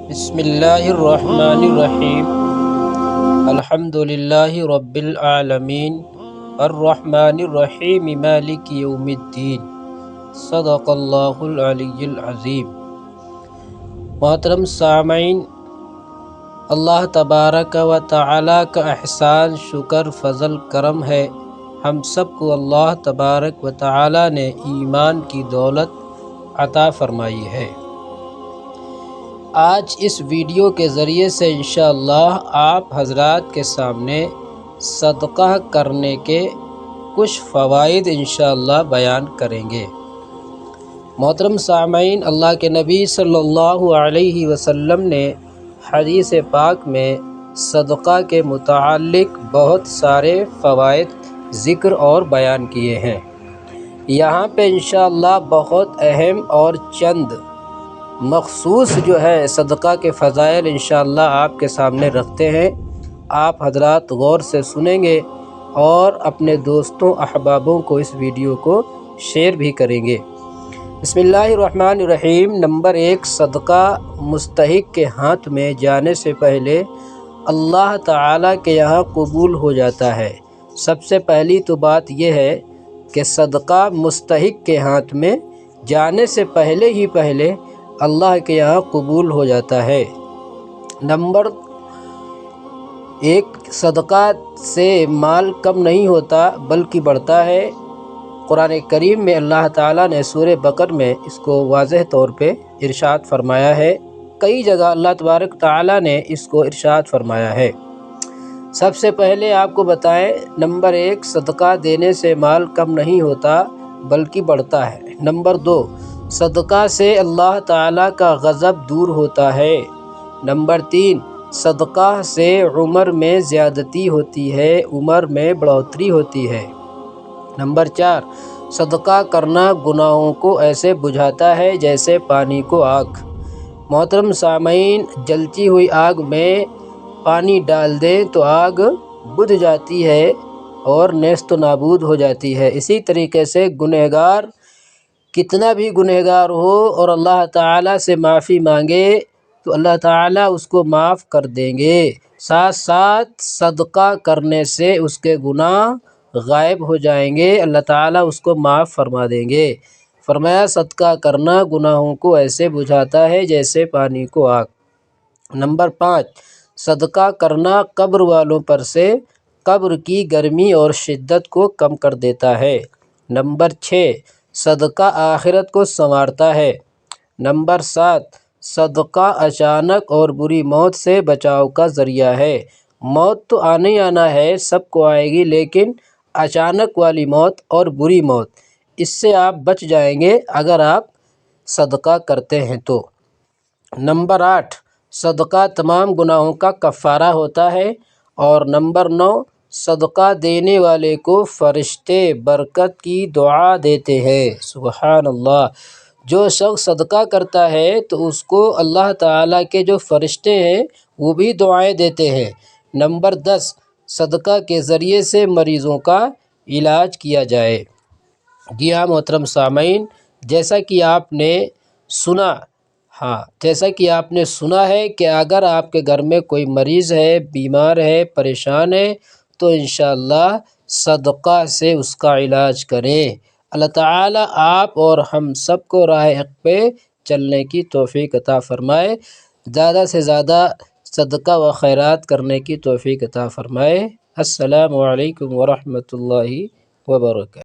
بسم اللہ الرحمن الرحیم الحمد للہ رب العالمین الرحمن الرحیم مالک یوم الدین صدق اللہ العلی العظیم۔ محترم سامعین، اللہ تبارک و تعالی کا احسان، شکر، فضل، کرم ہے۔ ہم سب کو اللہ تبارک و تعالی نے ایمان کی دولت عطا فرمائی ہے۔ آج اس ویڈیو کے ذریعے سے انشاءاللہ آپ حضرات کے سامنے صدقہ کرنے کے کچھ فوائد انشاءاللہ بیان کریں گے۔ محترم سامعین، اللہ کے نبی صلی اللہ علیہ وسلم نے حدیث پاک میں صدقہ کے متعلق بہت سارے فوائد ذکر اور بیان کیے ہیں۔ یہاں پہ انشاءاللہ بہت اہم اور چند مخصوص صدقہ کے فضائل انشاءاللہ آپ کے سامنے رکھتے ہیں۔ آپ حضرات غور سے سنیں گے اور اپنے دوستوں احبابوں کو اس ویڈیو کو شیئر بھی کریں گے۔ بسم اللہ الرحمن الرحیم۔ نمبر 1، صدقہ مستحق کے ہاتھ میں جانے سے پہلے اللہ تعالیٰ کے یہاں قبول ہو جاتا ہے۔ سب سے پہلی تو بات یہ ہے کہ صدقہ مستحق کے ہاتھ میں جانے سے پہلے اللہ کے یہاں قبول ہو جاتا ہے۔ نمبر 1، صدقہ سے مال کم نہیں ہوتا بلکہ بڑھتا ہے۔ قرآن کریم میں اللہ تعالیٰ نے سورہ بقرہ میں اس کو واضح طور پہ ارشاد فرمایا ہے۔ کئی جگہ اللہ تبارک تعالیٰ نے اس کو ارشاد فرمایا ہے۔ سب سے پہلے آپ کو بتائیں، نمبر 1، صدقہ دینے سے مال کم نہیں ہوتا بلکہ بڑھتا ہے۔ نمبر 2، صدقہ سے اللہ تعالیٰ کا غضب دور ہوتا ہے۔ نمبر 3، صدقہ سے عمر میں زیادتی ہوتی ہے، عمر میں بڑھوتری ہوتی ہے۔ نمبر 4، صدقہ کرنا گناہوں کو ایسے بجھاتا ہے جیسے پانی کو آگ۔ محترم سامعین، جلتی ہوئی آگ میں پانی ڈال دیں تو آگ بجھ جاتی ہے اور نیست و نابود ہو جاتی ہے۔ اسی طریقے سے گنہگار کتنا بھی گنہگار ہو اور اللہ تعالیٰ سے معافی مانگے تو اللہ تعالیٰ اس کو معاف کر دیں گے۔ ساتھ ساتھ صدقہ کرنے سے اس کے گناہ غائب ہو جائیں گے، اللہ تعالیٰ اس کو معاف فرما دیں گے۔ فرمایا صدقہ کرنا گناہوں کو ایسے بجھاتا ہے جیسے پانی کو آگ۔ نمبر 5، صدقہ کرنا قبر والوں پر سے قبر کی گرمی اور شدت کو کم کر دیتا ہے۔ نمبر 6، صدقہ آخرت کو سنوارتا ہے۔ نمبر 7، صدقہ اچانک اور بری موت سے بچاؤ کا ذریعہ ہے۔ موت تو آنا ہی آنا ہے، سب کو آئے گی، لیکن اچانک والی موت اور بری موت، اس سے آپ بچ جائیں گے اگر آپ صدقہ کرتے ہیں تو۔ نمبر 8، صدقہ تمام گناہوں کا کفارہ ہوتا ہے۔ اور نمبر 9، صدقہ دینے والے کو فرشتے برکت کی دعا دیتے ہیں۔ سبحان اللہ! جو شخص صدقہ کرتا ہے تو اس کو اللہ تعالیٰ کے جو فرشتے ہیں وہ بھی دعائیں دیتے ہیں۔ نمبر 10، صدقہ کے ذریعے سے مریضوں کا علاج کیا جائے۔ جی ہاں محترم سامعین، جیسا کہ آپ نے سنا ہے کہ اگر آپ کے گھر میں کوئی مریض ہے، بیمار ہے، پریشان ہے تو انشاءاللہ صدقہ سے اس کا علاج کریں۔ اللہ تعالیٰ آپ اور ہم سب کو راہ حق پہ چلنے کی توفیق عطا فرمائے، زیادہ سے زیادہ صدقہ و خیرات کرنے کی توفیق عطا فرمائے۔ السلام علیکم ورحمۃ اللہ وبرکاتہ۔